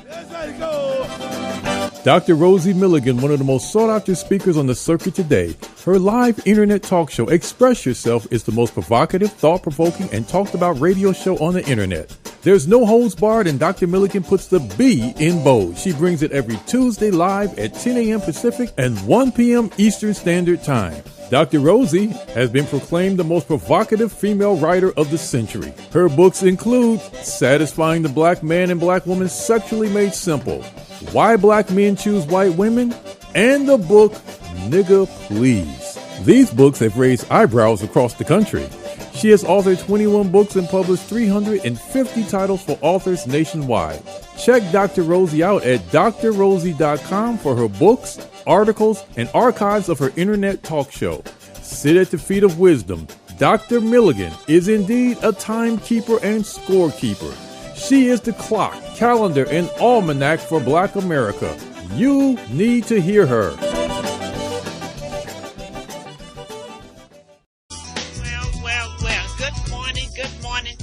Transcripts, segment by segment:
Let's go. Dr. Rosie Milligan, one of the most sought-after speakers on the circuit today. Her live internet talk show, Express Yourself, is the most provocative, thought-provoking, and talked-about radio show on the internet. There's no holds barred, and Dr. Milligan puts the B in bold. She brings it every Tuesday live at 10 a.m. Pacific and 1 p.m. Eastern Standard Time. Dr. Rosie has been proclaimed the most provocative female writer of the century. Her books include Satisfying the Black Man and Black Woman Sexually Made Simple, Why Black Men Choose White Women, and the book Nigga Please. These books have raised eyebrows across the country. She has authored 21 books and published 350 titles for authors nationwide. Check Dr. Rosie out at drrosie.com for her books, articles, and archives of her internet talk show. Sit at the feet of wisdom. Dr. Milligan is indeed a timekeeper and scorekeeper. She is the clock, calendar, and almanac for Black America. You need to hear her.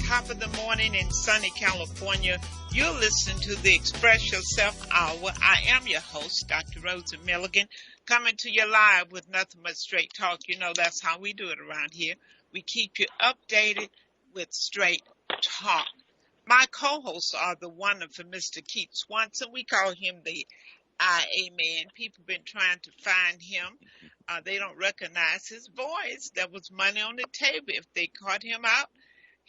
Top of the morning in sunny California. You're listening to the Express Yourself Hour. I am your host, Dr. Rosie Milligan, coming to you live with nothing but straight talk. You know, that's how we do it around here. We keep you updated with straight talk. My co-hosts are the wonderful Mr. Keith Swanson. We call him the IA man. People have been trying to find him. They don't recognize his voice. There was money on the table. If they caught him out,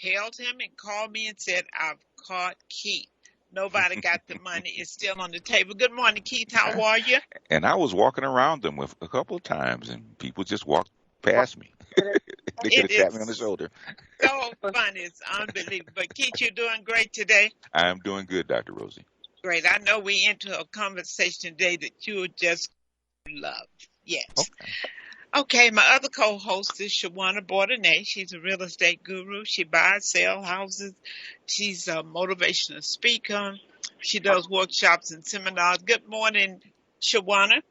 held him and called me and said, I've caught Keith. Nobody got the money. It's still on the table. Good morning, Keith. How are you? And I was walking around them with a couple of times, and people just walked past me. They could have tapped me on the shoulder. So funny. It's unbelievable. But Keith, you're doing great today. I am doing good, Dr. Rosie. Great. I know we into a conversation today that you would just love. Yes. Okay, my other co-host is Shawana Bordenay. She's a real estate guru. She buys, sells houses. She's a motivational speaker. She does workshops and seminars. Good morning, Shawana.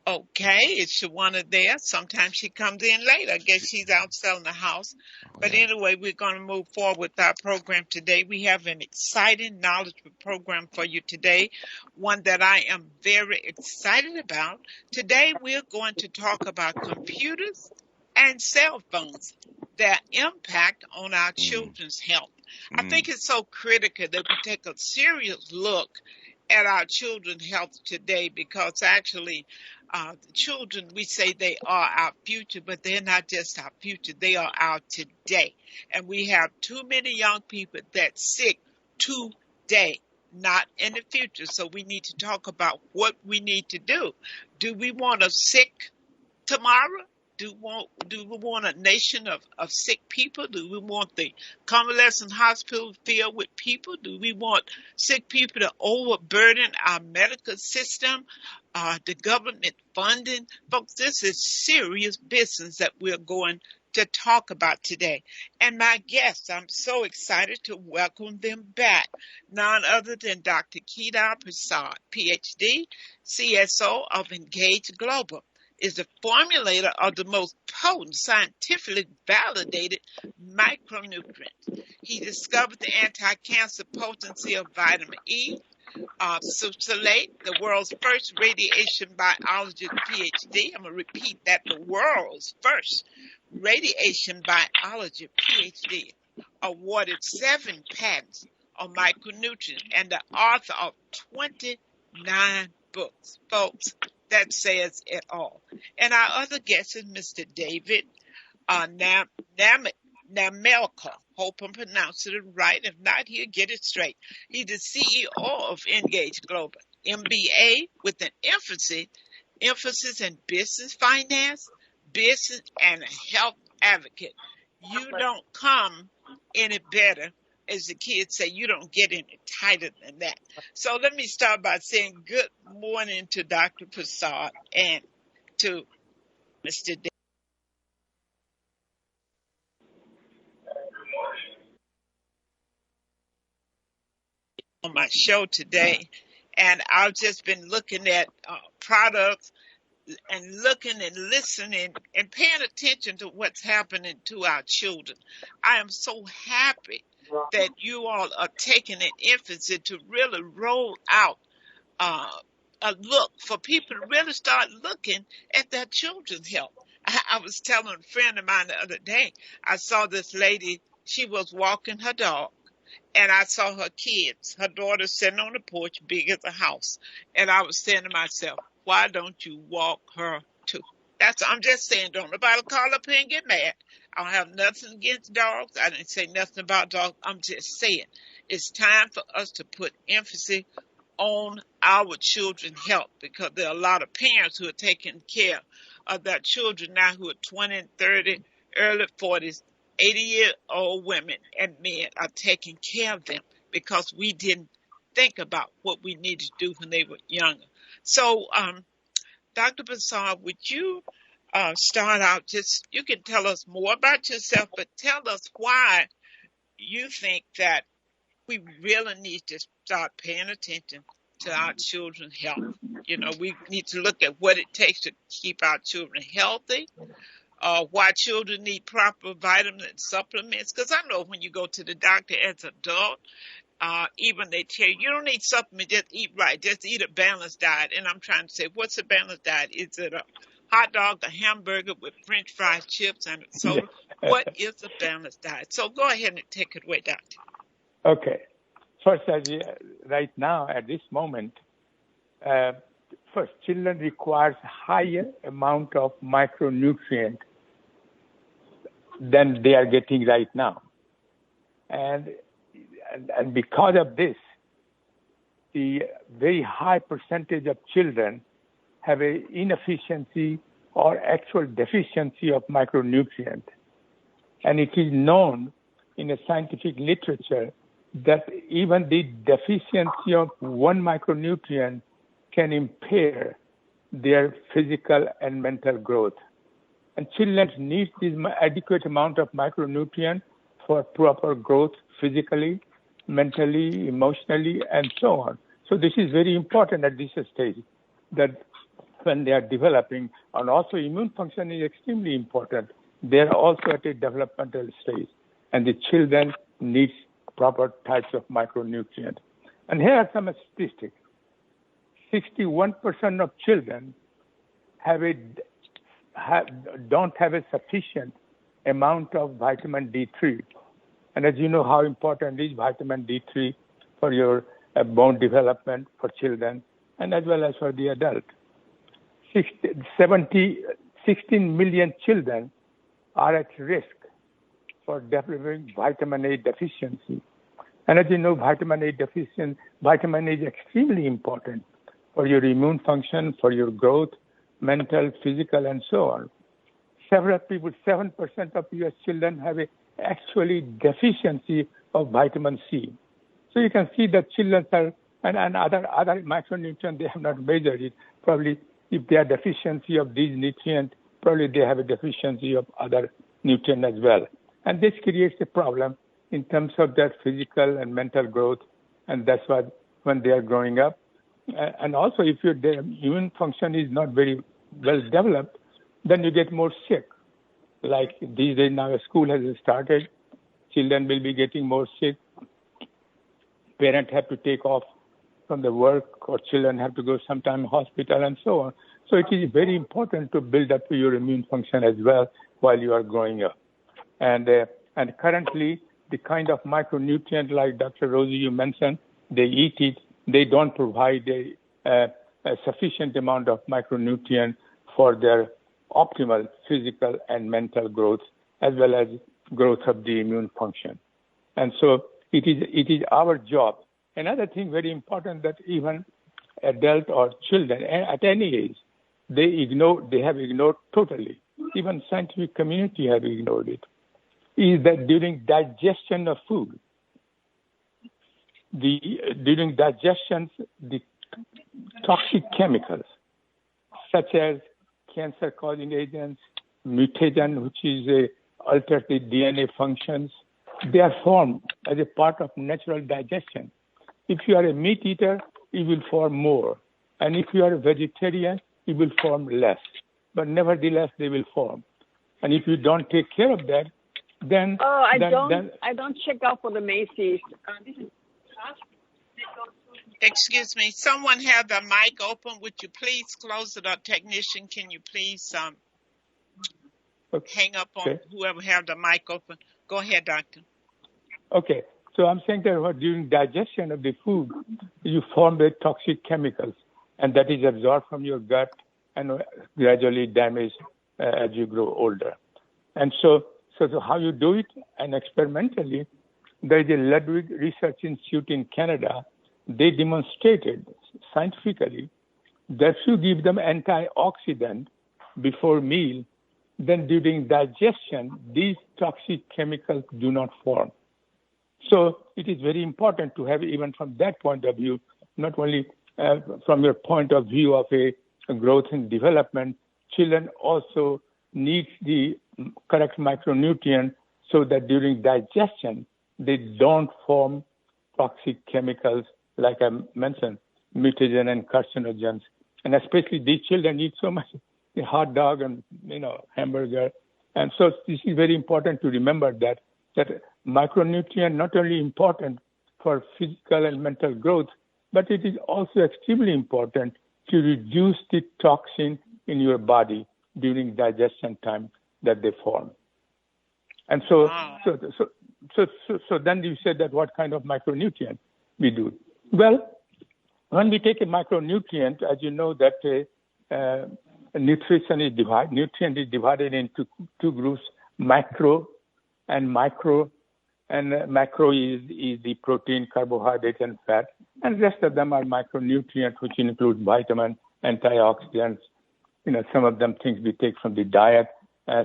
Okay, is Shawana there? Sometimes she comes in late. I guess she's out selling the house. But anyway, we're going to move forward with our program today. We have an exciting, knowledgeable program for you today, one that I am very excited about. Today, we're going to talk about computers and cell phones, their impact on our children's health. I think it's so critical that we take a serious look at our children's health today, because actually the children, we say they are our future, but they're not just our future. They are our today. And we have too many young people that's sick today, not in the future. So we need to talk about what we need to do. Do we want a sick tomorrow? Do we want a nation of sick people? Do we want the convalescent hospital filled with people? Do we want sick people to overburden our medical system, the government funding? Folks, this is serious business that we're going to talk about today. And my guests, I'm so excited to welcome them back. None other than Dr. Kedar Prasad, Ph.D., CSO of Engage Global, is the formulator of the most potent, scientifically validated micronutrients. He discovered the anti-cancer potency of vitamin E, Succinate, the world's first radiation biologist PhD. I'm going to repeat that, the world's first radiation biology PhD, awarded 7 patents on micronutrients, and the author of 29 books. Folks, that says it all. And our other guest is Mr. David Namelka. Hope I'm pronouncing it right. If not, he'll get it straight. He's the CEO of Engage Global, MBA with an emphasis in business finance, business, and a health advocate. You don't come any better. As the kids say, you don't get any tighter than that. So let me start by saying good morning to Dr. Prasad and to Mr. Davis. On my show today, and I've just been looking at products, and looking and listening and paying attention to what's happening to our children. I am so happy that you all are taking an emphasis to really roll out a look for people to really start looking at their children's health. I was telling a friend of mine the other day, I saw this lady, she was walking her dog, and I saw her kids, her daughter sitting on the porch, big as a house. And I was saying to myself, why don't you walk her too? I'm just saying, don't nobody call up here and get mad. I don't have nothing against dogs. I didn't say nothing about dogs. I'm just saying it's time for us to put emphasis on our children's health, because there are a lot of parents who are taking care of their children now who are 20 and 30, early 40s, 80-year-old women and men are taking care of them because we didn't think about what we needed to do when they were younger. So, Dr. Prasad, would you start out, you can tell us more about yourself, but tell us why you think that we really need to start paying attention to our children's health. You know, we need to look at what it takes to keep our children healthy, why children need proper vitamins and supplements. Because I know when you go to the doctor as an adult, even they tell you, you don't need supplements, just eat right, just eat a balanced diet. And I'm trying to say, what's a balanced diet? Is it a hot dog, a hamburger with French fries, chips, and a soda? What is a balanced diet? So go ahead and take it away, doctor. Okay. First, right now, at this moment, first, children requires higher amount of micronutrient than they are getting right now. And because of this, the very high percentage of children have an inefficiency or actual deficiency of micronutrient. And it is known in the scientific literature that even the deficiency of one micronutrient can impair their physical and mental growth. And children need this adequate amount of micronutrient for proper growth physically, mentally, emotionally, and so on. So this is very important at this stage, that when they are developing, and also immune function is extremely important. They are also at a developmental stage, and the children need proper types of micronutrients. And here are some statistics. 61% of children don't have a sufficient amount of vitamin D3. And as you know how important is vitamin D3 for your bone development for children and as well as for the adult. 16 million children are at risk for developing vitamin A deficiency. And as you know, vitamin A is extremely important for your immune function, for your growth, mental, physical, and so on. Several people, 7% of U.S. children have a actually deficiency of vitamin C. So you can see that children are, and other micronutrients, they have not measured it. Probably if they are deficiency of these nutrients, probably they have a deficiency of other nutrients as well. And this creates a problem in terms of their physical and mental growth. And that's why when they are growing up. And also if their immune function is not very well developed, then you get more sick. Like these days now, school has started, children will be getting more sick. Parents have to take off from the work, or children have to go sometime hospital and so on. So it is very important to build up your immune function as well while you are growing up. And currently, the kind of micronutrient like Dr. Rosie you mentioned, they eat it, they don't provide a sufficient amount of micronutrient for their optimal physical and mental growth, as well as growth of the immune function. And so it is our job. Another thing very important that even adult or children at any age, they have ignored totally. Even scientific community have ignored it. Is that during digestion of food, during digestion, the toxic chemicals such as cancer-causing agents, mutagen, which is alters the DNA functions, they are formed as a part of natural digestion. If you are a meat eater, you will form more. And if you are a vegetarian, it will form less. But nevertheless, they will form. And if you don't take care of that, then... I don't check out for the Macy's. Excuse me. Someone have the mic open. Would you please close it up? Technician, can you please hang up on whoever have the mic open? Go ahead, doctor. Okay. So I'm saying that during digestion of the food, you form the toxic chemicals, and that is absorbed from your gut and gradually damaged as you grow older. And so how you do it? And experimentally, there is a Ludwig Research Institute in Canada. They demonstrated scientifically that if you give them antioxidant before meal, then during digestion, these toxic chemicals do not form. So it is very important to have, even from that point of view, not only from your point of view of a growth and development, children also need the correct micronutrient so that during digestion, they don't form toxic chemicals, like I mentioned, mutagen and carcinogens. And especially these children eat so much hot dog and, hamburger. And so this is very important to remember that micronutrient not only important for physical and mental growth, but it is also extremely important to reduce the toxin in your body during digestion time that they form. And so then you said that what kind of micronutrient we do? Well, when we take a micronutrient, as you know that nutrition is divided into two groups, macro and micro. And macro is the protein, carbohydrate, and fat. And the rest of them are micronutrients, which include vitamins, antioxidants. Some of them things we take from the diet.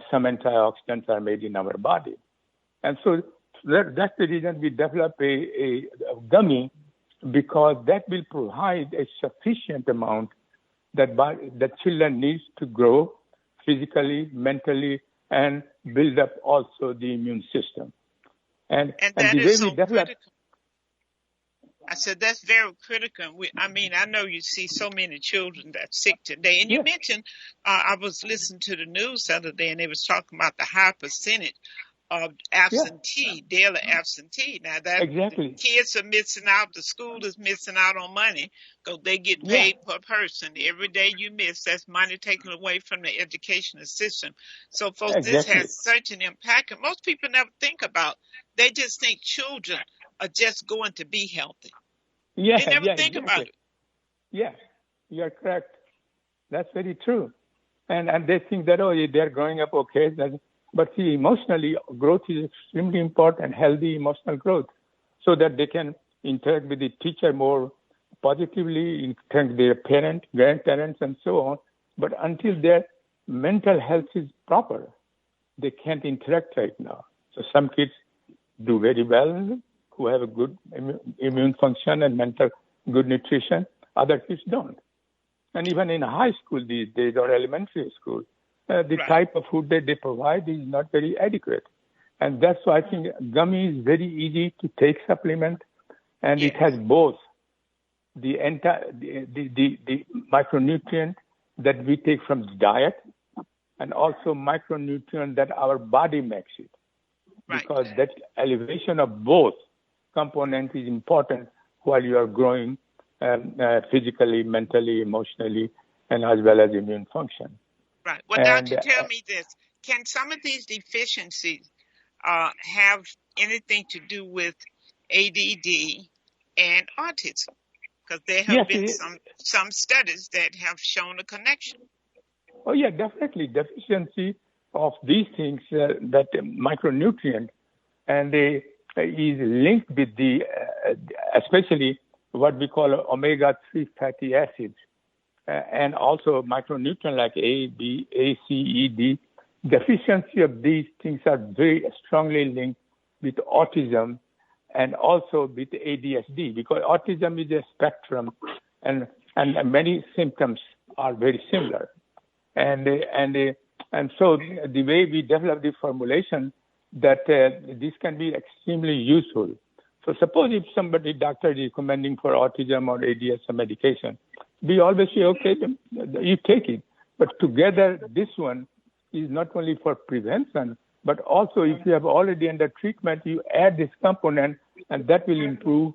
Some antioxidants are made in our body. And so that's the reason we develop a gummy, because that will provide a sufficient amount that children needs to grow physically, mentally, and build up also the immune system. And that the is way so we develop, critical. I said that's very critical. I know you see so many children that's sick today. And you mentioned, I was listening to the news the other day, and they was talking about the high percentage of daily absentee. Now that exactly. The kids are missing out, the school is missing out on money because they get paid per person. Every day you miss, that's money taken away from the educational system. So folks, This has such an impact, and most people never think about. They just think children are just going to be healthy. They never think about it. Yes, you're correct. That's very true. And they think that, they're growing up okay. But see, emotionally, growth is extremely important, healthy emotional growth, so that they can interact with the teacher more positively, interact with their parents, grandparents, and so on. But until their mental health is proper, they can't interact right now. So some kids do very well, who have a good immune function and mental good nutrition. Other kids don't. And even in high school these days, or elementary school, the type of food that they provide is not very adequate. And that's why I think gummy is very easy to take supplement, and it has both the micronutrient that we take from the diet, and also micronutrient that our body makes it. Because that elevation of both components is important while you are growing physically, mentally, emotionally, and as well as immune function. Right. Well, doctor, tell me this. Can some of these deficiencies have anything to do with ADD and autism? Because there have been some studies that have shown a connection. Oh, yeah, definitely. Deficiency of these things, that micronutrient, and is linked with the, especially what we call omega-3 fatty acids. And also micronutrients like A, B, A, C, E, D. Deficiency of these things are very strongly linked with autism and also with ADHD, because autism is a spectrum, and many symptoms are very similar. And so the way we develop the formulation, that this can be extremely useful. So suppose if somebody, doctor is recommending for autism or ADHD medication, we always say, okay, you take it. But together, this one is not only for prevention, but also if you have already under treatment, you add this component, and that will improve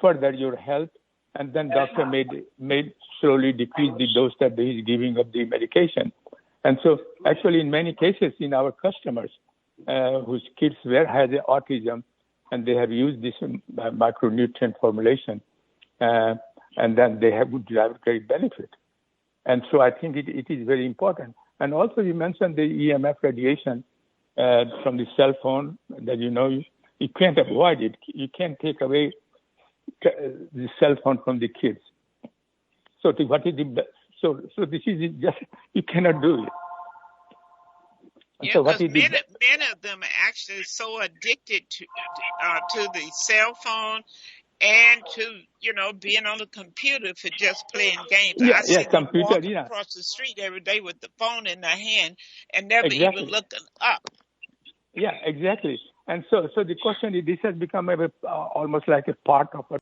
further your health. And then doctor may slowly decrease the dose that he is giving of the medication. And so actually in many cases in our customers whose kids had autism, and they have used this micronutrient formulation, and then they would have great benefit. And so I think it is very important. And also you mentioned the EMF radiation from the cell phone that you can't avoid it. You can't take away the cell phone from the kids. So what is the so this is just you cannot do it. Yeah, because many of them are actually so addicted to the cell phone and to being on the computer for just playing games. I see them walking across the street every day with the phone in their hand and never even looking up. Yeah, exactly. And so the question is, this has become almost like a part of a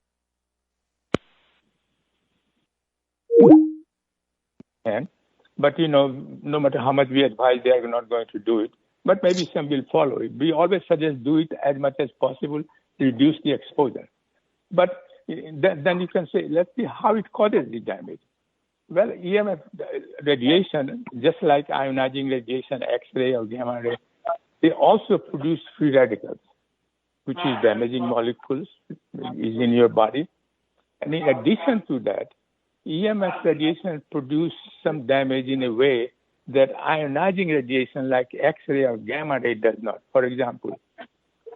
but no matter how much we advise, they are not going to do it. But maybe some will follow it. We always suggest do it as much as possible, reduce the exposure. But then you can say, let's see how it causes the damage. Well, EMF radiation, just like ionizing radiation, X-ray or gamma ray, they also produce free radicals, which is damaging molecules, is in your body. And in addition to that, EMF radiation produce some damage in a way that ionizing radiation like X-ray or gamma ray does not. For example,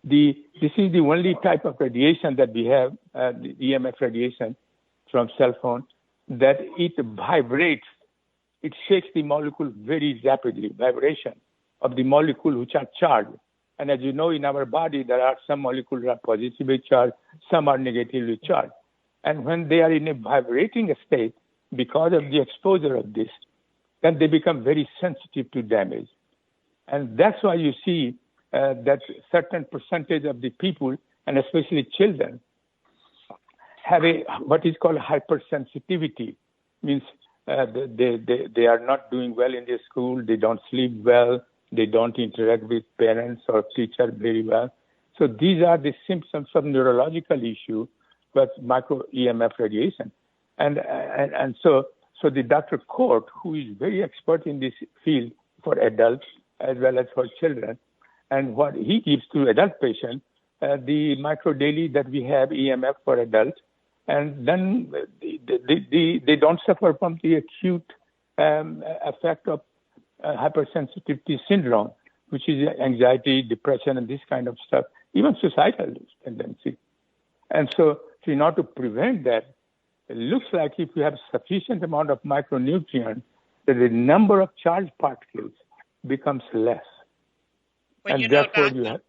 this is the only type of radiation that we have, the EMF radiation from cell phone, that it vibrates. It shakes the molecule very rapidly, vibration of the molecule which are charged. And as you know, in our body, there are some molecules that are positively charged, some are negatively charged. And when they are in a vibrating state, because of the exposure of this, then they become very sensitive to damage. And that's why you see that certain percentage of the people, and especially children, have what is called hypersensitivity. Means they are not doing well in their school, they don't sleep well, they don't interact with parents or teachers very well. So these are the symptoms of neurological issue with micro EMF radiation. And so the Dr. Court, who is very expert in this field for adults as well as for children, and what he gives to adult patients, the micro daily that we have EMF for adults, and then they don't suffer from the acute effect of hypersensitivity syndrome, which is anxiety, depression, and this kind of stuff, even suicidal tendency. And so in order to prevent that, it looks like if you have sufficient amount of micronutrients, that the number of charged particles becomes less. Well, and therefore you have...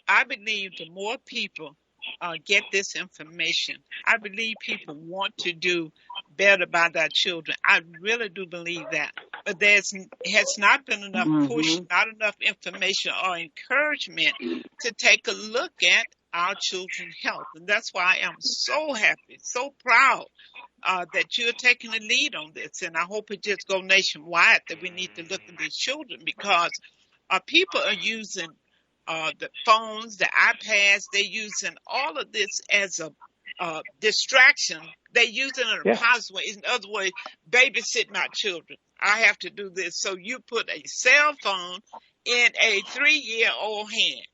I believe the more people get this information, I believe people want to do better by their children. I really do believe that. But has not been enough push, not enough information or encouragement to take a look at our children's health. And that's why I am so happy, so proud that you're taking the lead on this. And I hope it just goes nationwide that we need to look at these children, because people are using the phones, the iPads, they're using all of this as a distraction. They use it in a positive way. In other words, babysitting our children. I have to do this. So you put a cell phone in a 3-year-old hand.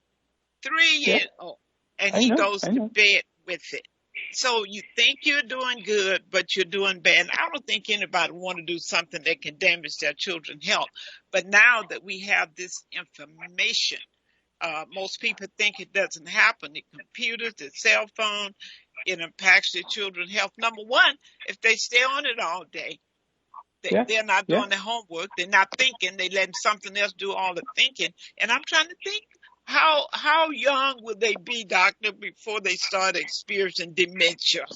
3 years old. And he goes to bed with it. So you think you're doing good, but you're doing bad. And I don't think anybody want to do something that can damage their children's health. But now that we have this information, most people think it doesn't happen. The computers, the cell phone, it impacts their children's health. Number one, if they stay on it all day, they're not doing their homework. They're not thinking. They're letting something else do all the thinking. And I'm trying to think, how young would they be, doctor, before they start experiencing dementia?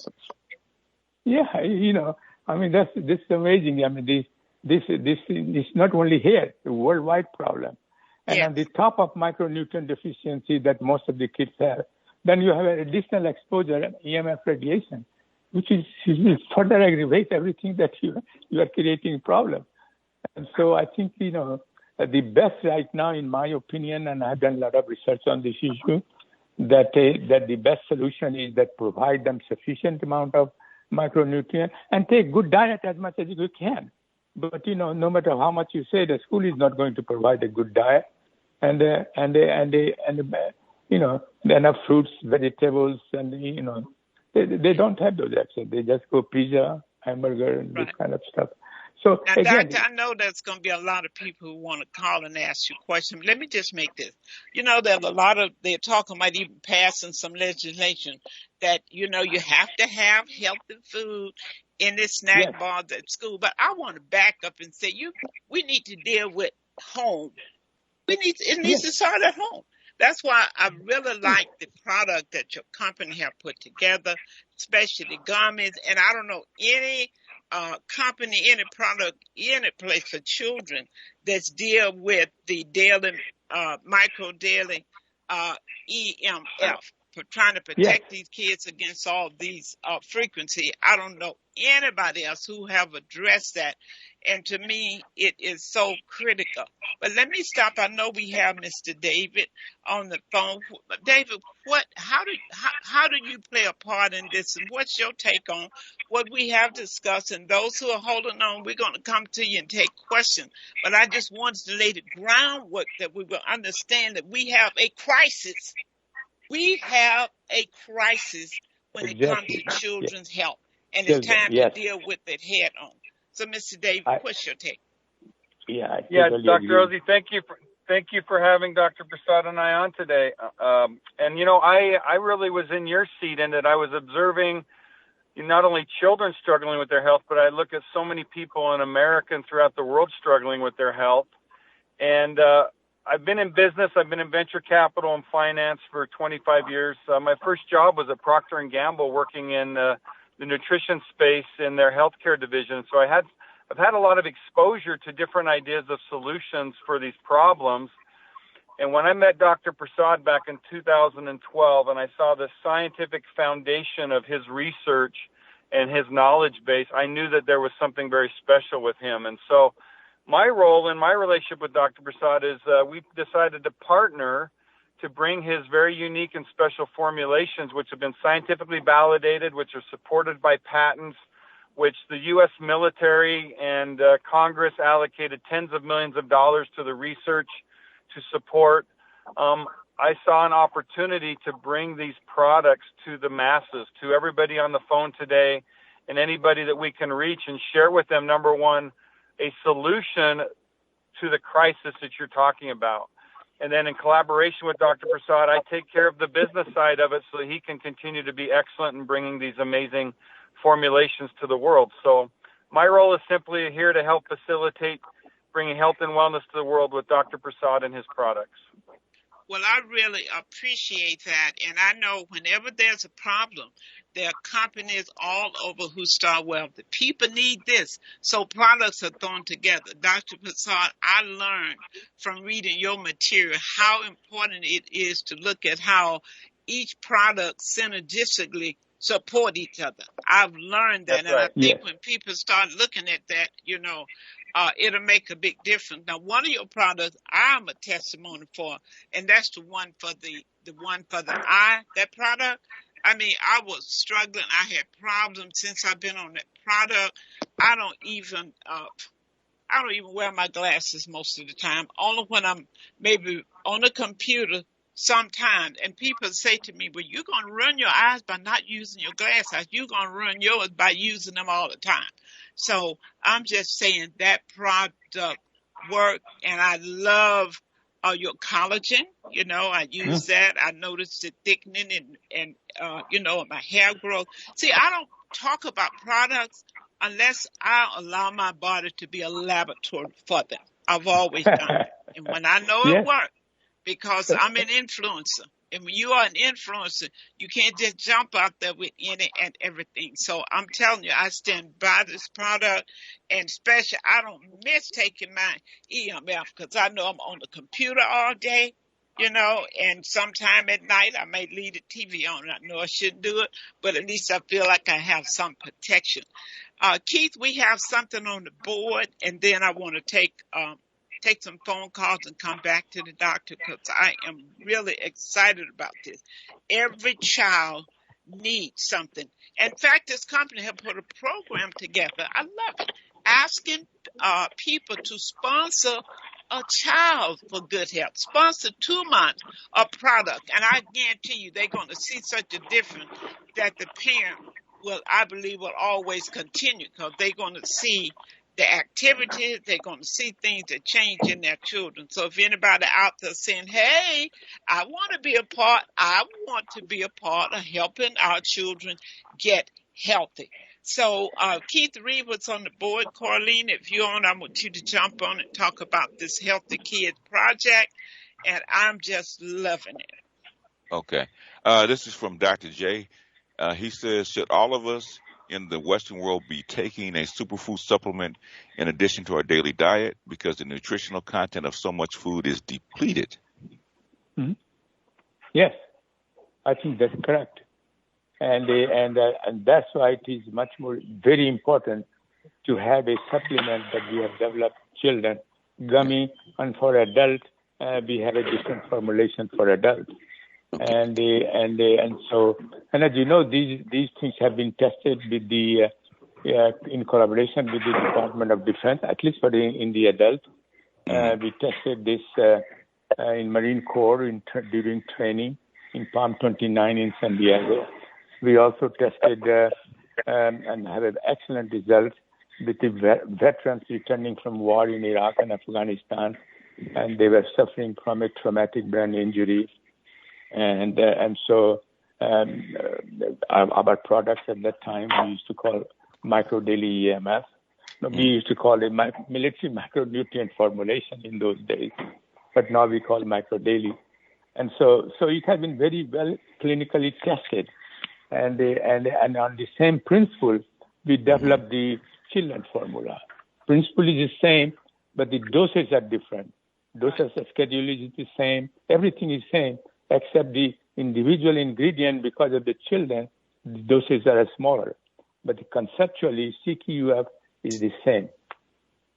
Yeah, I mean, this is amazing. I mean, this is not only here, it's a worldwide problem. And on the top of micronutrient deficiency that most of the kids have, then you have an additional exposure, EMF radiation. which is further aggravates everything that you are creating problem. And so I think, the best right now, in my opinion, and I've done a lot of research on this issue, that the best solution is that provide them sufficient amount of micronutrient and take good diet as much as you can. But, no matter how much you say, the school is not going to provide a good diet. And enough fruits, vegetables, and, they don't have those access. They just go pizza, hamburger, and this kind of stuff. So now, again, Doctor, I know there's going to be a lot of people who want to call and ask you questions. Let me just make this. There's a lot of, they're talking about even passing some legislation that, you have to have healthy food in the snack bars at school. But I want to back up and say, we need to deal with home. It needs to start at home. That's why I really like the product that your company have put together, especially gummies. And I don't know any company, any product, any place for children that's deal with the daily, micro daily EMF, for trying to protect these kids against all these frequency. I don't know anybody else who have addressed that. And to me, it is so critical. But let me stop. I know we have Mr. David on the phone. David, how do you play a part in this? And what's your take on what we have discussed? And those who are holding on, we're going to come to you and take questions. But I just wanted to lay the groundwork that we will understand that we have a crisis. We have a crisis when it comes to children's health. And it's time to deal with it head on. So, Mr. David, what's your take? Dr. Rosie, thank you for having Dr. Prasad and I on today. I really was in your seat in that I was observing not only children struggling with their health, but I look at so many people in America and throughout the world struggling with their health. And I've been in business. I've been in venture capital and finance for 25 years. My first job was at Procter & Gamble, working in the nutrition space in their healthcare division. So I've had a lot of exposure to different ideas of solutions for these problems. And when I met Dr. Prasad back in 2012, and I saw the scientific foundation of his research and his knowledge base, I knew that there was something very special with him. And so my role in my relationship with Dr. Prasad is we've decided to partner to bring his very unique and special formulations, which have been scientifically validated, which are supported by patents, which the U.S. military and Congress allocated tens of millions of dollars to the research to support. I saw an opportunity to bring these products to the masses, to everybody on the phone today, and anybody that we can reach, and share with them, number one, a solution to the crisis that you're talking about. And then in collaboration with Dr. Prasad, I take care of the business side of it so that he can continue to be excellent in bringing these amazing formulations to the world. So my role is simply here to help facilitate bringing health and wellness to the world with Dr. Prasad and his products. Well, I really appreciate that. And I know whenever there's a problem, there are companies all over who start, well, the people need this. So products are thrown together. Dr. Prasad, I learned from reading your material how important it is to look at how each product synergistically support each other. I've learned that. That's right. And I think when people start looking at that, it'll make a big difference. Now, one of your products I'm a testimony for, and that's the one for the eye, that product. I mean, I was struggling. I had problems since I've been on that product. I don't even wear my glasses most of the time. Only when I'm maybe on the computer sometimes. And people say to me, well, you're going to ruin your eyes by not using your glasses. You're going to ruin yours by using them all the time. So I'm just saying that product work, and I love your collagen. I use that. I noticed it thickening and my hair growth. See, I don't talk about products unless I allow my body to be a laboratory for them. I've always done it. And when I know it works, because I'm an influencer. And when you are an influencer, you can't just jump out there with any and everything. So I'm telling you, I stand by this product, and especially I don't miss taking my EMF because I know I'm on the computer all day. and sometime at night I may leave the TV on. I know I shouldn't do it, but at least I feel like I have some protection. Keith, we have something on the board, and then I want to take some phone calls and come back to the doctor because I am really excited about this. Every child needs something. In fact, this company has put a program together. I love it. Asking people to sponsor a child for good health, sponsor 2 months of product. And I guarantee you they're going to see such a difference that the parent I believe will always continue because they're going to see the activities, they're going to see things that change in their children. So if anybody out there saying, hey, I want to be a part of helping our children get healthy. So Keith Reed was on the board. Corleen, if you're on, I want you to jump on and talk about this Healthy Kids project, and I'm just loving it. Okay. This is from Dr. J. He says, should all of us in the Western world be taking a superfood supplement in addition to our daily diet because the nutritional content of so much food is depleted? Mm-hmm. Yes, I think that's correct. And that's why it is very important to have a supplement that we have developed children, gummy, and for adults, we have a different formulation for adults. And as you know, these things have been tested with in collaboration with the Department of Defense, at least in the adult. We tested this in Marine Corps during training in Palm 29 in San Diego. We also tested and have an excellent result with the veterans returning from war in Iraq and Afghanistan, and they were suffering from a traumatic brain injury. And so our products at that time we used to call Micro Daily EMF. We used to call it military micronutrient formulation in those days, but now we call Micro Daily. And so it has been very well clinically tested. And on the same principle, we developed the children formula. Principle is the same, but the doses are different. Doses schedule is the same. Everything is same, except the individual ingredient. Because of the children, the doses are smaller. But conceptually, CQF is the same.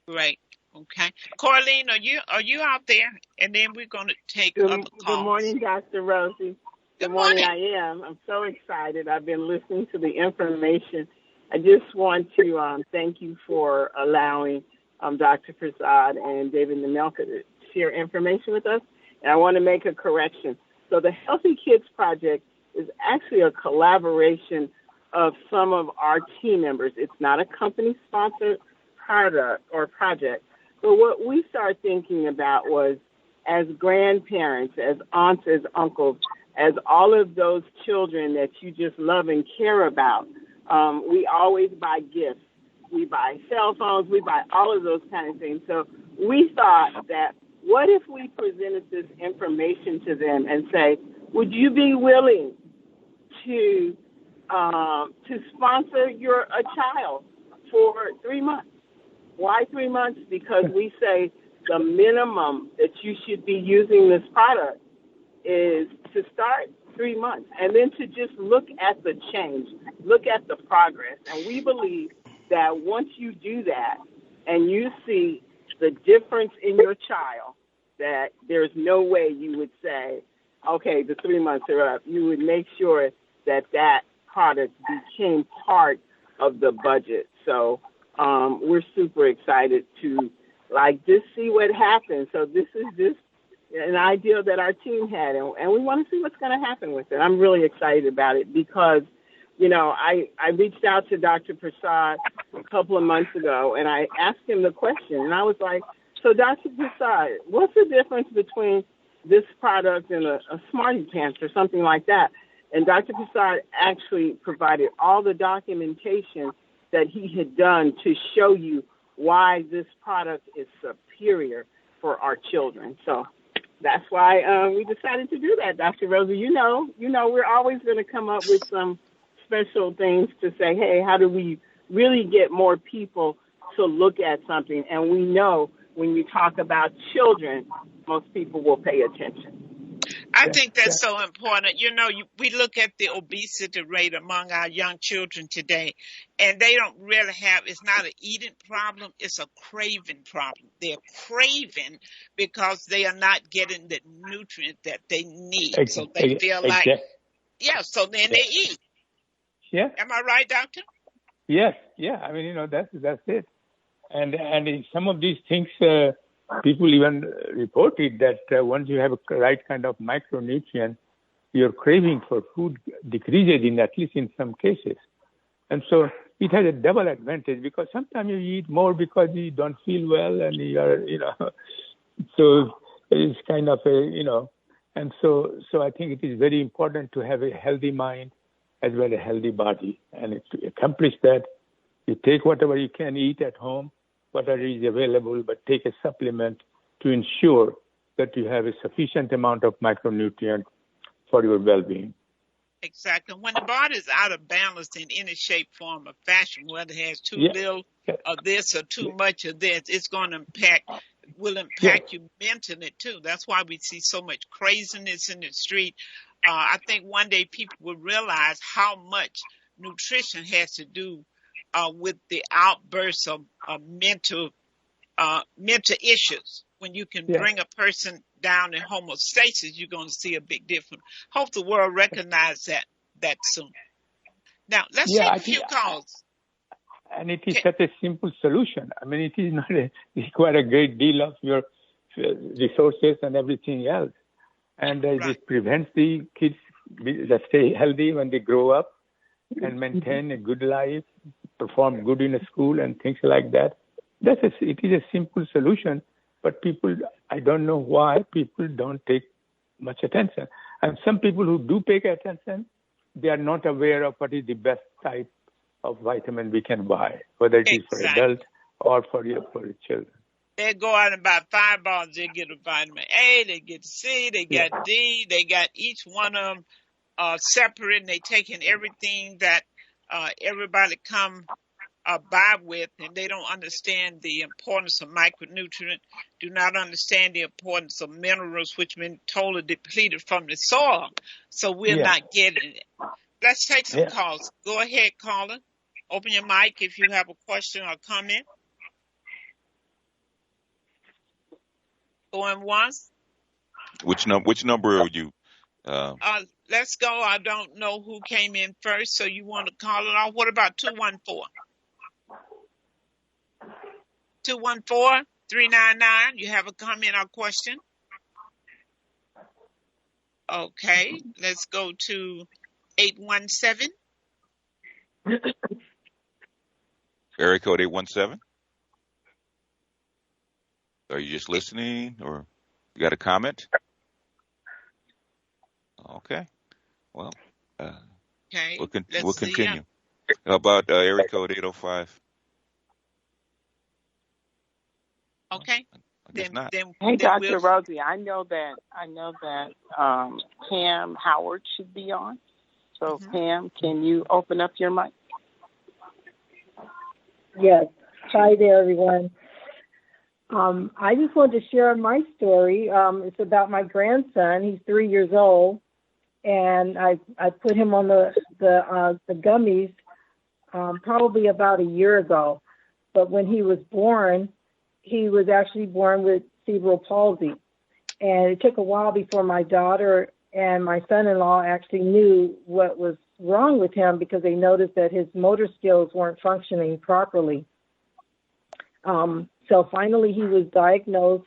Right. Okay. Corleen, are you out there? And then we're going to take other calls. Good morning, Dr. Rosie. Good morning. I am. I'm so excited. I've been listening to the information. I just want to thank you for allowing Dr. Prasad and David Namelka to share information with us. And I want to make a correction. So the Healthy Kids Project is actually a collaboration of some of our team members. It's not a company-sponsored product or project. But what we started thinking about was, as grandparents, as aunts, as uncles, as all of those children that you just love and care about, we always buy gifts. We buy cell phones. We buy all of those kind of things. So we thought that what if we presented this information to them and say, would you be willing to sponsor a child for 3 months? Why 3 months? Because we say the minimum that you should be using this product is to start 3 months and then to just look at the change, look at the progress. And we believe that once you do that and you see the difference in your child, that there's no way you would say, okay, the 3 months are up. You would make sure that product became part of the budget. So we're super excited to just see what happens. So this is just an idea that our team had, and we want to see what's going to happen with it. I'm really excited about it because, I reached out to Dr. Prasad a couple of months ago, and I asked him the question, and I was like, so Dr. Prasad, what's the difference between this product and a Smarty Pants or something like that? And Dr. Prasad actually provided all the documentation that he had done to show you why this product is superior for our children. So that's why we decided to do that, Dr. Rosie. You know, we're always going to come up with some special things to say, hey, how do we really get more people to look at something? And we know when you talk about children, most people will pay attention. I think that's so important. You know, we look at the obesity rate among our young children today, and they don't really it's not an eating problem, it's a craving problem. They're craving because they are not getting the nutrient that they need. So they feel like, so then they eat. Yeah. Am I right, Doctor? Yes. Yeah. I mean, you know, that's it. And in some of these things, people even reported that once you have a right kind of micronutrient, your craving for food decreases at least in some cases. And so it has a double advantage, because sometimes you eat more because you don't feel well and you are, so it's kind of and so I think it is very important to have a healthy mind as well as a healthy body. And to accomplish that, you take whatever you can eat at home, whatever is available, but take a supplement to ensure that you have a sufficient amount of micronutrient for your well-being. Exactly. When the body is out of balance in any shape, form, or fashion, whether it has too little of this or too much of this, it's going to will impact you mentally too. That's why we see so much craziness in the street. I think one day people will realize how much nutrition has to do with the outbursts of mental issues. When you can bring a person down in homeostasis, you're going to see a big difference. Hope the world recognizes that soon. Now, let's take a few calls. And it is such a simple solution. I mean, it is not require a great deal of your resources and everything else. And it prevents the kids that stay healthy when they grow up and maintain a good life, perform good in a school and things like that. It is a simple solution, but I don't know why people don't take much attention. And some people who do pay attention, they are not aware of what is the best type of vitamin we can buy, whether it is for adults or for your children. They go out and buy 5 bottles. They get a vitamin A, they get C, they got D. They got each one of them separate, and they taking everything that everybody come by with, and they don't understand the importance of micronutrient, do not understand the importance of minerals, which have been totally depleted from the soil. So we're not getting it. Let's take some calls. Go ahead, caller. Open your mic if you have a question or comment. Going once. Which number are you? Let's go. I don't know who came in first, so you want to call it off. What about 214? 214-399. You have a comment or question? Okay. Let's go to 817. Area code 817. Are you just listening, or you got a comment? Okay. Well, we'll continue. How about area code 805? Okay. I guess not. Hey, Dr. Rosie, I know that Pam Howard should be on. So, Pam, can you open up your mic? Yes. Hi there, everyone. I just wanted to share my story. It's about my grandson. He's 3 years old, and I put him on the gummies probably about a year ago. But when he was born, he was actually born with cerebral palsy, and it took a while before my daughter and my son-in-law actually knew what was wrong with him, because they noticed that his motor skills weren't functioning properly. So finally he was diagnosed,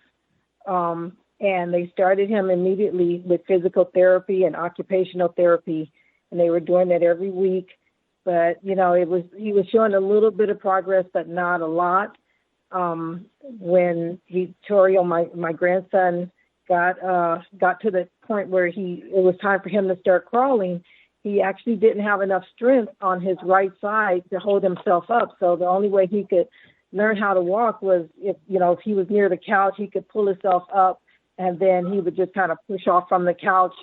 and they started him immediately with physical therapy and occupational therapy, and they were doing that every week. But, he was showing a little bit of progress, but not a lot. When Vittorio, my grandson, got to the point where it was time for him to start crawling, he actually didn't have enough strength on his right side to hold himself up. So the only way he could learn how to walk was if he was near the couch, he could pull himself up, and then he would just kind of push off from the couch,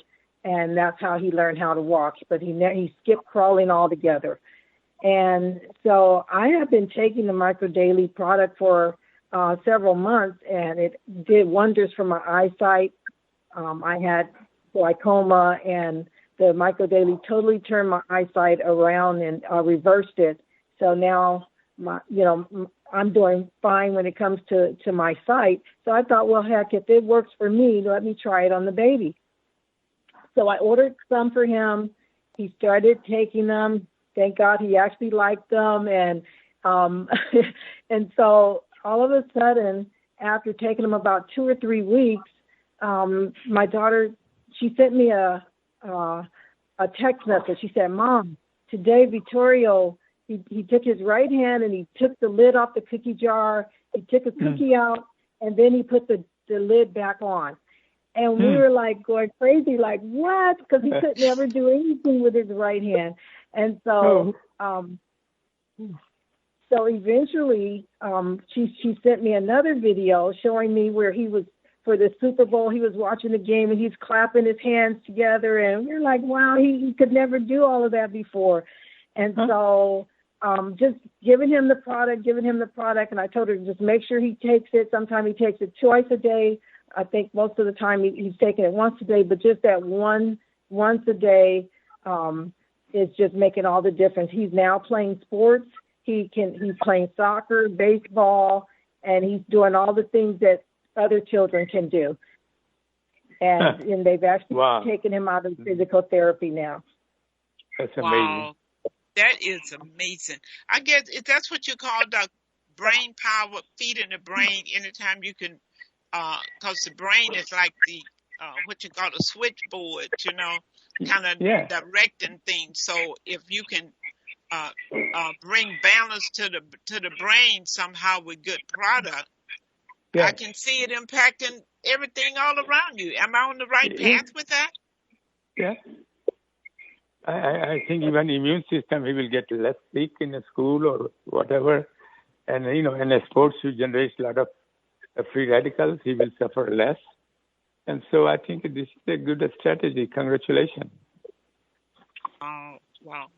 and that's how he learned how to walk. But he skipped crawling altogether. And so I have been taking the Micro Daily product for several months, and it did wonders for my eyesight. I had glaucoma, and the Micro Daily totally turned my eyesight around and reversed it. So now I'm doing fine when it comes to my sight. So I thought, well, heck, if it works for me, let me try it on the baby. So I ordered some for him. He started taking them. Thank God he actually liked them. And and so all of a sudden, after taking them about 2 or 3 weeks, my daughter, she sent me a text message. She said, "Mom, today Vittorio, he took his right hand and he took the lid off the cookie jar. He took a cookie out and then he put the lid back on." And we were like going crazy, like, what? Because he could never do anything with his right hand. And so, so eventually, she sent me another video showing me where he was, for the Super Bowl, he was watching the game and he's clapping his hands together. And we're like, wow, he could never do all of that before. And so just giving him the product. And I told her, just make sure he takes it. Sometimes he takes it twice a day. I think most of the time he's taking it once a day, but just that once a day is just making all the difference. He's now playing sports. He's playing soccer, baseball, and he's doing all the things that other children can do. And they've actually taken him out of physical therapy now. That's amazing. Wow. That is amazing. I guess that's what you call the brain power, feeding the brain anytime you can, because the brain is like the, what you call a switchboard, kind of directing things. So if you can bring balance to the brain somehow with good product, I can see it impacting everything all around you. Am I on the right path with that? Yeah. I think even immune system, he will get less sick in a school or whatever. And, in a sports, you generate a lot of free radicals. He will suffer less. And so I think this is a good strategy. Congratulations. Oh, wow.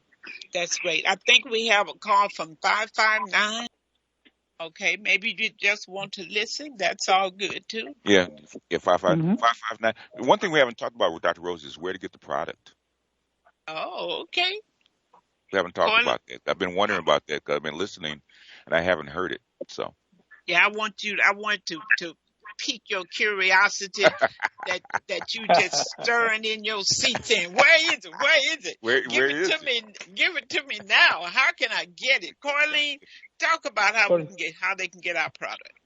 That's great. I think we have a call from 559. Okay, maybe you just want to listen. That's all good, too. Yeah, 559. One thing we haven't talked about with Dr. Rosie is where to get the product. Oh, okay. We haven't talked about that. I've been wondering about that because I've been listening and I haven't heard it. So. Yeah, I want to pique your curiosity that you just stirring in your seats in. Where is it? Give it to me now. How can I get it? Corleen, talk about how they can get our product.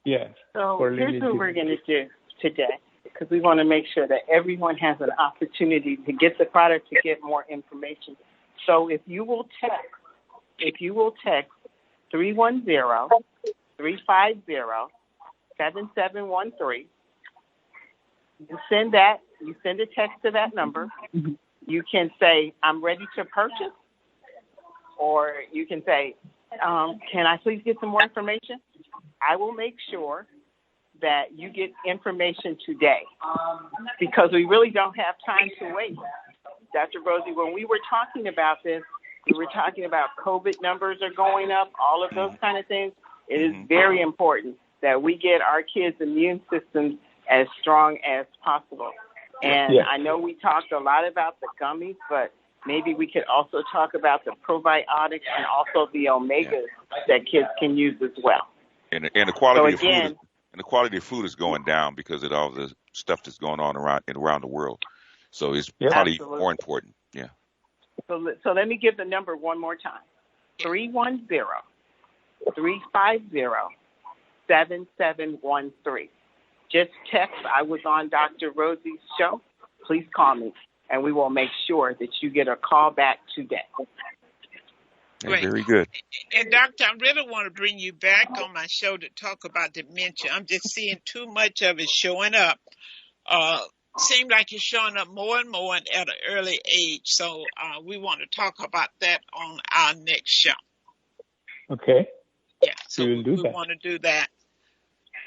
Yes. So here's what we're going to do today, because we want to make sure that everyone has an opportunity to get the product, to get more information. So if you will text 310-350-7713, you send a text to that number. You can say, I'm ready to purchase, or you can say, can I please get some more information? I will make sure that you get information today, because we really don't have time to wait. Dr. Rosie, when we were talking about this, we were talking about COVID numbers are going up, all of those kind of things. It is very important that we get our kids' immune systems as strong as possible. And I know we talked a lot about the gummies, but maybe we could also talk about the probiotics and also the omegas that kids can use as well. And the quality of food. And the quality of food is going down because of all the stuff that's going on around the world. So it's probably more important. Yeah. So let me give the number one more time. 310-350-7713. Just text, I was on Dr. Rosie's show. Please call me, and we will make sure that you get a call back today. Great. Very good. And Doctor, I really want to bring you back on my show to talk about dementia. I'm just seeing too much of it showing up. Seems like it's showing up more and more at an early age. So we want to talk about that on our next show. Okay. Yeah, so we want to do that.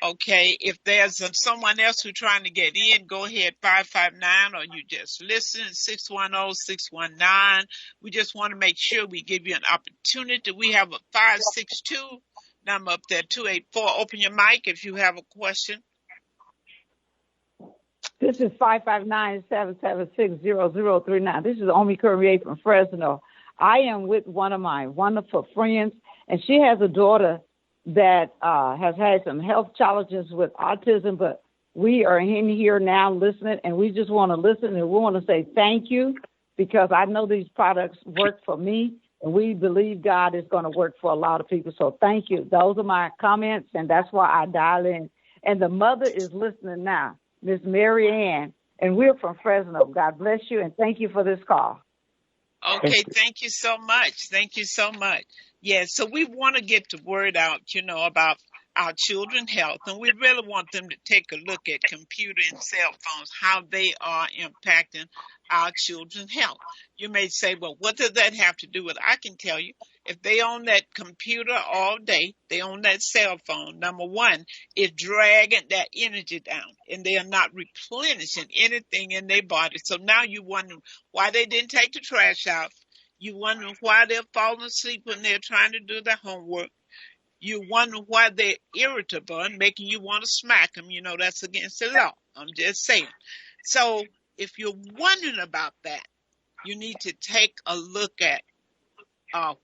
Okay, if there's someone else who's trying to get in, go ahead, 559, or you just listen, 610-619. We just want to make sure we give you an opportunity. We have a 562 number up there, 284. Open your mic if you have a question. This is 559-776-0039. This is Omi Courier from Fresno. I am with one of my wonderful friends, and she has a daughter that has had some health challenges with autism, but we are in here now listening, and we just want to listen, and we want to say thank you because I know these products work for me, and we believe God is going to work for a lot of people. So thank you. Those are my comments, and that's why I dial in. And the mother is listening now, Miss Mary Ann, and we're from Fresno. God bless you, and thank you for this call. Okay, thank you so much. Thank you so much. Yeah, so we want to get the word out, about our children's health, and we really want them to take a look at computer and cell phones, how they are impacting our children's health. You may say, well, what does that have to do with? I can tell you, if they own that computer all day, they own that cell phone, number one, it's dragging that energy down, and they are not replenishing anything in their body. So now you wonder why they didn't take the trash out. You wonder why they're falling asleep when they're trying to do their homework. You wonder why they're irritable and making you want to smack them. That's against the law. I'm just saying. So if you're wondering about that, you need to take a look at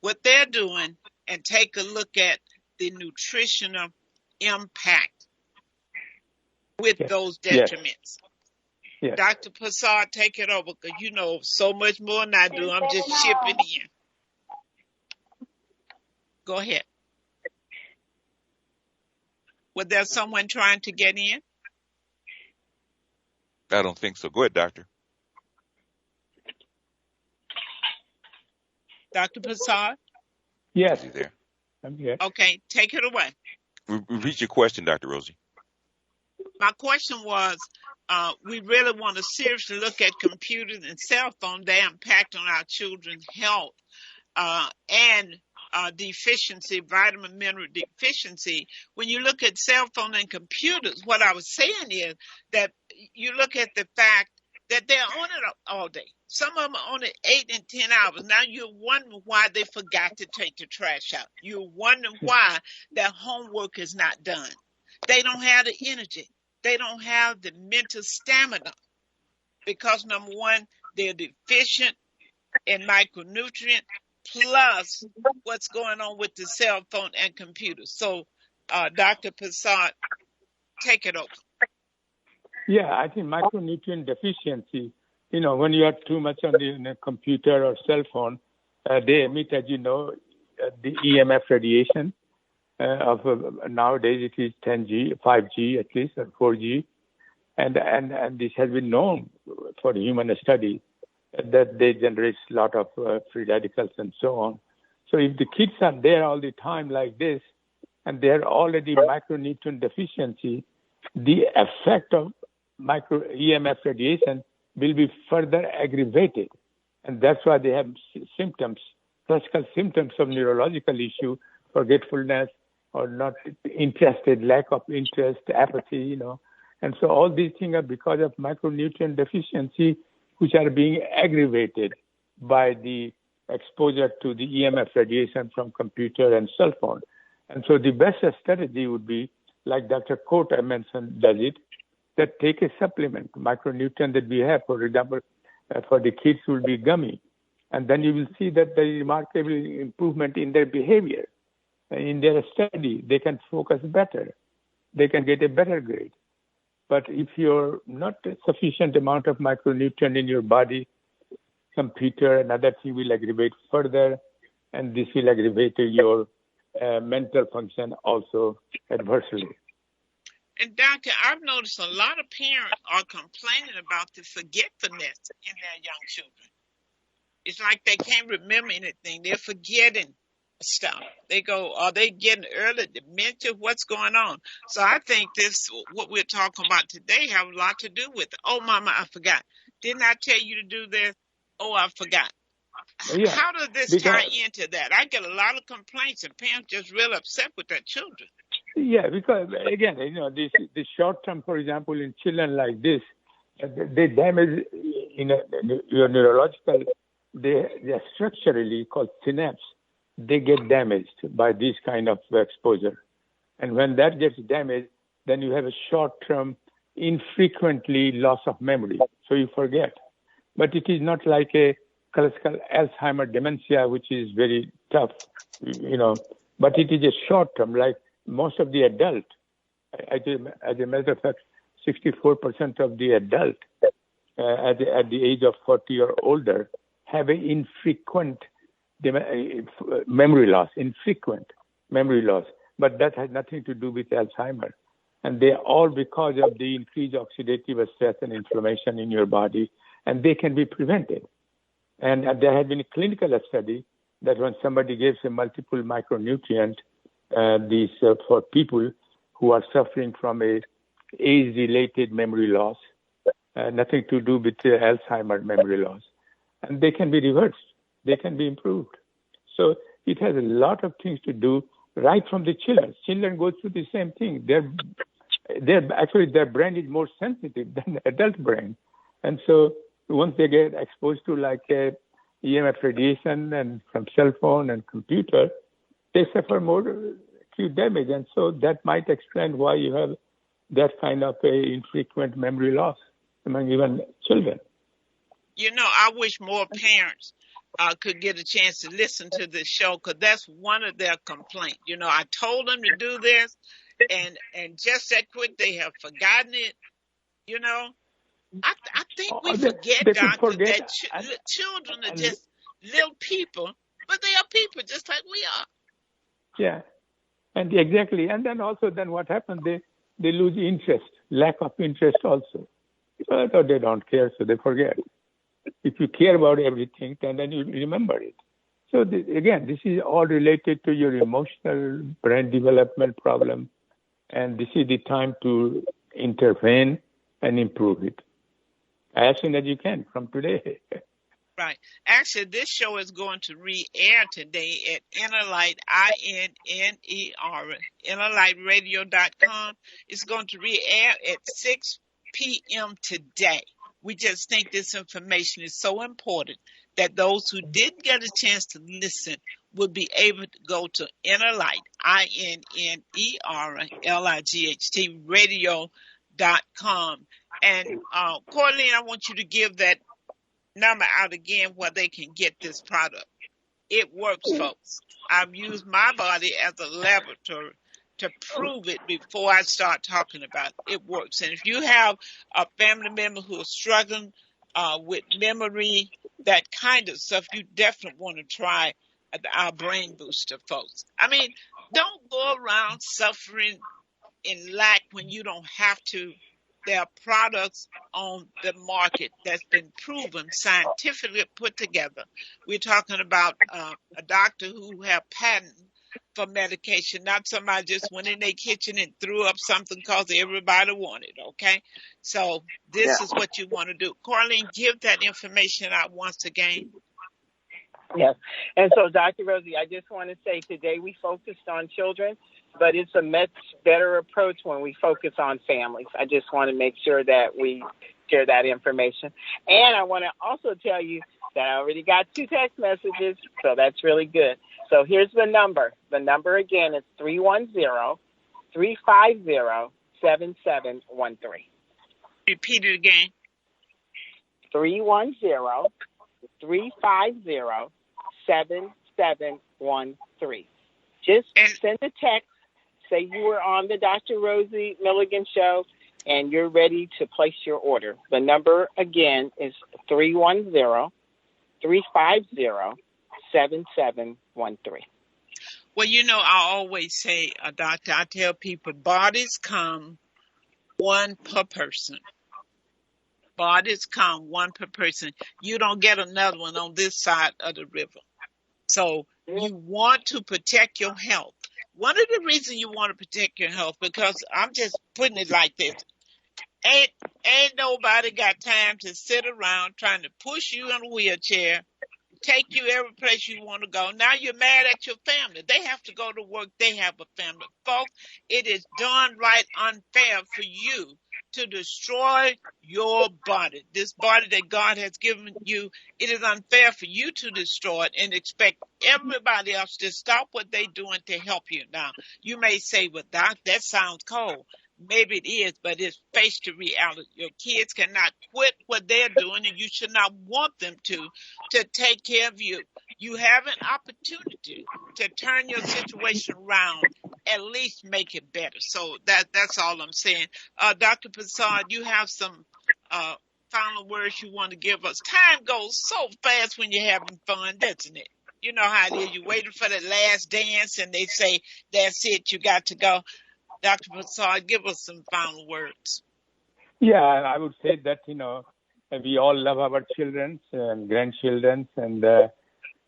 what they're doing and take a look at the nutritional impact with those detriments. Yes. Dr. Prasad, take it over because you know so much more than I do. I'm just chipping in. Go ahead. Was there someone trying to get in? I don't think so. Go ahead, Doctor. Dr. Prasad? Yes. Is he there? I'm here. Okay, take it away. Repeat your question, Dr. Rosie. My question was, we really want to seriously look at computers and cell phones, their impact on our children's health and deficiency, vitamin mineral deficiency. When you look at cell phone and computers, what I was saying is that you look at the fact that they're on it all day. Some of them are on it 8 and 10 hours. Now you're wondering why they forgot to take the trash out. You're wondering why their homework is not done. They don't have the energy. They don't have the mental stamina because, number one, they're deficient in micronutrients, plus what's going on with the cell phone and computer. So, Dr. Prasad, take it over. Yeah, I think micronutrient deficiency, when you have too much on the computer or cell phone, they emit, as you know, the EMF radiation. Nowadays it is 10G, 5G at least, or 4G. And this has been known for human studies that they generate a lot of free radicals and so on. So if the kids are there all the time like this, and they're already micronutrient deficiency, the effect of micro EMF radiation will be further aggravated. And that's why they have symptoms, classical symptoms of neurological issue, forgetfulness, or not interested, lack of interest, apathy, And so all these things are because of micronutrient deficiency, which are being aggravated by the exposure to the EMF radiation from computer and cell phone. And so the best strategy would be, like Dr. Cote I mentioned does it, that take a supplement, micronutrient that we have, for example, for the kids will be gummy. And then you will see that there is remarkable improvement in their behavior. In their study, they can focus better. They can get a better grade. But if you're not a sufficient amount of micronutrient in your body, computer and other things will aggravate further, and this will aggravate your mental function also adversely. And Doctor, I've noticed a lot of parents are complaining about the forgetfulness in their young children. It's like they can't remember anything. They're forgetting stuff. They go, are they getting early dementia? What's going on? So I think what we're talking about today, have a lot to do with, oh, Mama, I forgot. Didn't I tell you to do this? Oh, I forgot. Yeah. How does this tie into that? I get a lot of complaints, and parents just real upset with their children. Yeah, because again, this short term, for example, in children like this, they damage your neurological. They are structurally called synapse. They get damaged by this kind of exposure, and when that gets damaged, then you have a short term infrequently loss of memory, so you forget. But it is not like a classical Alzheimer dementia, which is very tough, but it is a short term, like most of the adult. As a matter of fact, 64% of the adult at the age of 40 or older have an infrequent memory loss, but that has nothing to do with Alzheimer. And they are all because of the increased oxidative stress and inflammation in your body, and they can be prevented. And there has been a clinical study that when somebody gives a multiple micronutrient, for people who are suffering from a age-related memory loss, nothing to do with Alzheimer memory loss, and they can be reversed, they can be improved. So it has a lot of things to do right from the children. Children go through the same thing. Their brain is more sensitive than the adult brain. And so once they get exposed to like EMF radiation and from cell phone and computer, they suffer more acute damage. And so that might explain why you have that kind of a infrequent memory loss among even children. I wish more parents could get a chance to listen to this show, because that's one of their complaints. I told them to do this, and just that quick they have forgotten it. I think we forget, Doctor, that children are just little people, but they are people just like we are. Yeah, and exactly. And then also, what happens? They lose interest, lack of interest also. Or they don't care, so they forget. If you care about everything, then you remember it. So again, this is all related to your emotional brain development problem, and this is the time to intervene and improve it as soon as you can from today. Right. Actually, this show is going to re-air today at Innerlight, INNER, It's going to re-air at 6 p.m. today. We just think this information is so important that those who didn't get a chance to listen would be able to go to Innerlight, INNERLIGHT, radio.com. And Corleen, I want you to give that number out again where they can get this product. It works, folks. I've used my body as a laboratory to prove it before I start talking about it. It works. And if you have a family member who is struggling with memory, that kind of stuff, you definitely want to try our brain booster, folks. I mean, don't go around suffering in lack when you don't have to. There are products on the market that's been proven, scientifically put together. We're talking about a doctor who have patent for medication, not somebody just went in their kitchen and threw up something because everybody wanted, okay? So this is what you want to do. Corleen, give that information out once again. Yes. And so, Dr. Rosie, I just want to say today we focused on children, but it's a much better approach when we focus on families. I just want to make sure that we share that information. And I want to also tell you that I already got 2 text messages, so that's really good. So here's the number. The number again is 310-350-7713. Repeat it again. 310-350-7713. Just send a text. Say you were on the Dr. Rosie Milligan show and you're ready to place your order. The number again is 310-350-7713. Well, I always say, doctor, I tell people bodies come one per person. Bodies come one per person. You don't get another one on this side of the river. So you want to protect your health. One of the reasons you want to protect your health, because I'm just putting it like this. Ain't nobody got time to sit around trying to push you in a wheelchair, take you every place you want to go. Now you're mad at your family. They have to go to work. They have a family. Folks, it is downright unfair for you to destroy your body. This body that God has given you, it is unfair for you to destroy it and expect everybody else to stop what they're doing to help you. Now, you may say, well, Doc, that sounds cold. maybe it is, but it's face to reality. Your kids cannot quit what they're doing, and you should not want them to take care of you. You have an opportunity to turn your situation around, at least make it better. So that's all I'm saying. Dr. Prasad, you have some final words you want to give us. Time goes so fast when you're having fun, doesn't it? You know how it is. You're waiting for the last dance, and they say, that's it, you got to go. Dr. Prasad, give us some final words. Yeah, I would say that, we all love our children and grandchildren, and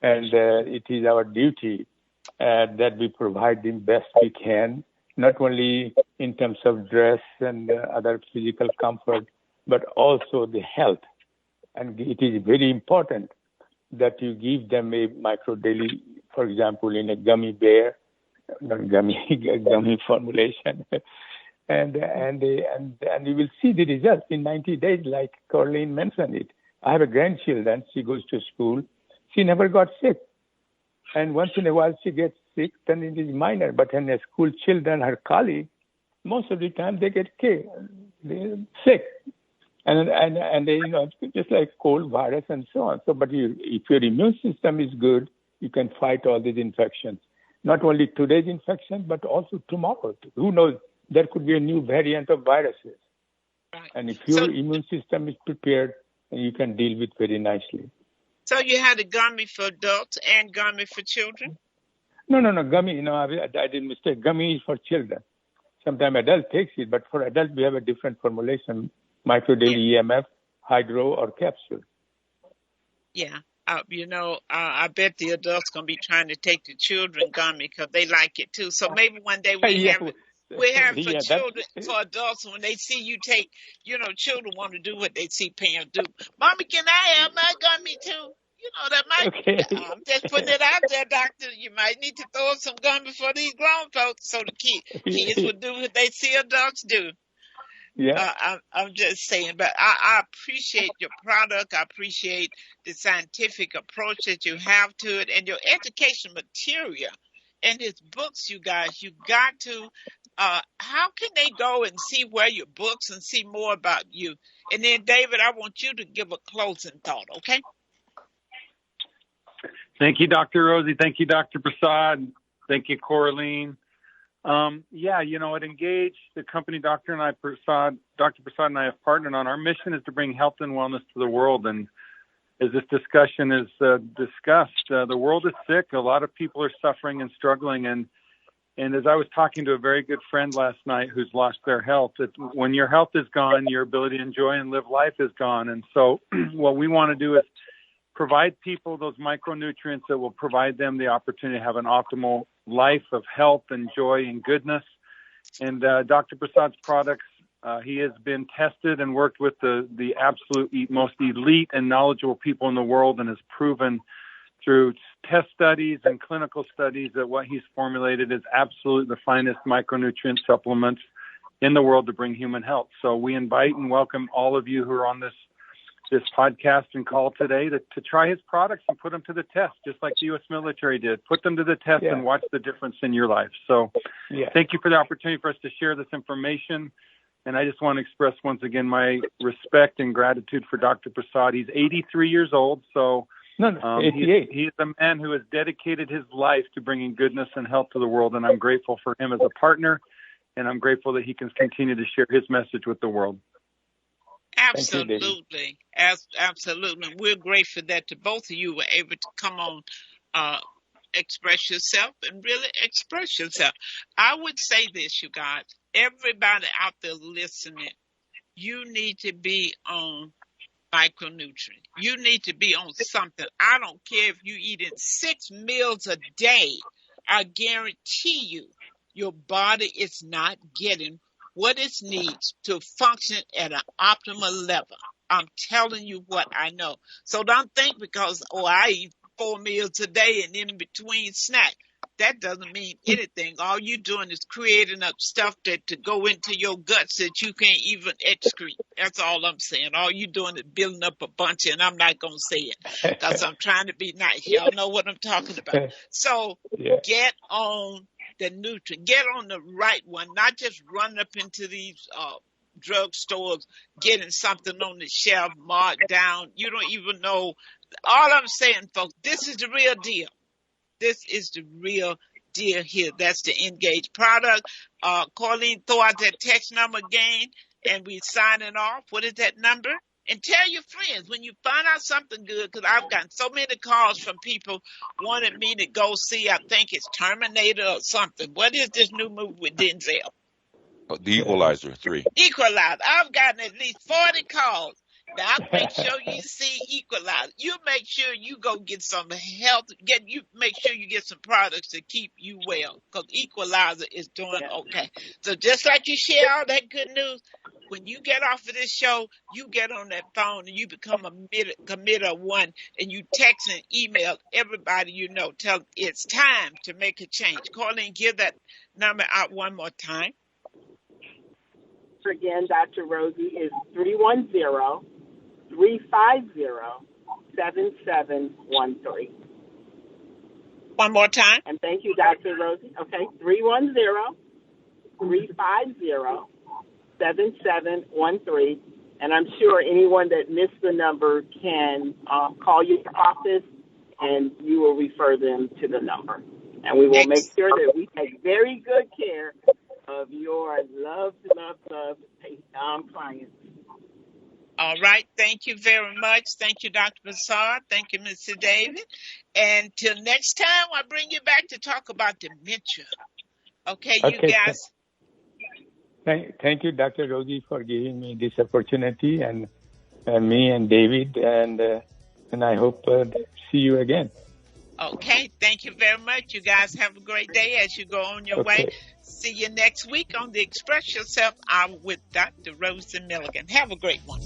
it is our duty that we provide the best we can, not only in terms of dress and other physical comfort, but also the health. And it is very important that you give them a micro daily, for example, in a gummy bear, not gummy formulation, and you will see the results in 90 days, like Caroline mentioned it. I have a grandchildren. She goes to school. She never got sick, and once in a while she gets sick. Then it is minor. But in a school children, her colleagues, most of the time they get sick, and they, just like cold, virus, and so on. So, but if your immune system is good, you can fight all these infections. Not only today's infection, but also tomorrow. Who knows? There could be a new variant of viruses. Right. And if your immune system is prepared, you can deal with very nicely. So you had a gummy for adults and gummy for children? No, gummy, I did mistake. Gummy is for children. Sometimes adult takes it, but for adults, we have a different formulation, micro daily EMF, hydro, or capsule. Yeah. I bet the adults going to be trying to take the children gummy because they like it too. So maybe one day we have for children, for adults, when they see you take, children want to do what they see parents do. Mommy, can I have my gummy too? That might, I'm just putting it out there, doctor. You might need to throw some gummy for these grown folks so the kids will do what they see adults do. Yeah, I'm just saying, but I appreciate your product. I appreciate the scientific approach that you have to it and your education material and his books, you guys. You got to, how can they go and see where your books and see more about you? And then, David, I want you to give a closing thought, okay? Thank you, Dr. Rosie. Thank you, Dr. Prasad. Thank you, Coraline. At Engage, the company Dr. Prasad and I have partnered on, our mission is to bring health and wellness to the world. And as this discussion is discussed, the world is sick. A lot of people are suffering and struggling. And as I was talking to a very good friend last night who's lost their health, when your health is gone, your ability to enjoy and live life is gone. And so what we want to do is provide people those micronutrients that will provide them the opportunity to have an optimal life of health and joy and goodness. And Dr. Prasad's products, he has been tested and worked with the absolute most elite and knowledgeable people in the world, and has proven through test studies and clinical studies that what he's formulated is absolutely the finest micronutrient supplements in the world to bring human health. So we invite and welcome all of you who are on this podcast and call today to try his products and put them to the test, just like the U.S. military did. Put them to the test and watch the difference in your life. So thank you for the opportunity for us to share this information. And I just want to express once again my respect and gratitude for Dr. Prasad. He's 83 years old, so 88. He's a man who has dedicated his life to bringing goodness and health to the world, and I'm grateful for him as a partner, and I'm grateful that he can continue to share his message with the world. Absolutely. Absolutely. We're grateful that both of you were able to come on, express yourself and really express yourself. I would say this, you guys, everybody out there listening, you need to be on micronutrient. You need to be on something. I don't care if you're eating 6 meals a day. I guarantee you, your body is not getting what it needs to function at an optimal level. I'm telling you what I know. So don't think because, I eat 4 meals a day and in between snack. That doesn't mean anything. All you're doing is creating up stuff that to go into your guts that you can't even excrete. That's all I'm saying. All you're doing is building up a bunch, and I'm not going to say it because I'm trying to be nice. Y'all know what I'm talking about. So get on the nutrient. Get on the right one, not just run up into these drug stores getting something on the shelf marked down. You don't even know. All I'm saying, folks, this is the real deal. This is the real deal here. That's the Engage product. Colleen, throw out that text number again, and we signing off. What is that number? And tell your friends when you find out something good, because I've gotten so many calls from people wanting me to go see, I think it's Terminator or something. What is this new movie with Denzel? The Equalizer 3. Equalizer. I've gotten at least 40 calls. Now, make sure you see Equalizer. You make sure you go get some health. Make sure you get some products to keep you well, because Equalizer is doing okay. So just like you share all that good news, when you get off of this show, you get on that phone and you become a committer of one, and you text and email everybody you know. Tell them it's time to make a change. Call in, give that number out one more time. Again, Dr. Rosie is 310-350-7713. One more time. And thank you, Dr. Rosie. Okay, 310-350-7713. And I'm sure anyone that missed the number can call your office, and you will refer them to the number. And we will make sure that we take very good care of your love clients. All right. Thank you very much. Thank you, Dr. Prasad. Thank you, Mr. David. And till next time, I'll bring you back to talk about dementia. Okay, you guys. Thank you, Dr. Rosie, for giving me this opportunity, and me and David, and I hope to see you again. Okay, thank you very much. You guys have a great day as you go on your way. See you next week on the Express Yourself Hour with Dr. Rosie Milligan. Have a great one.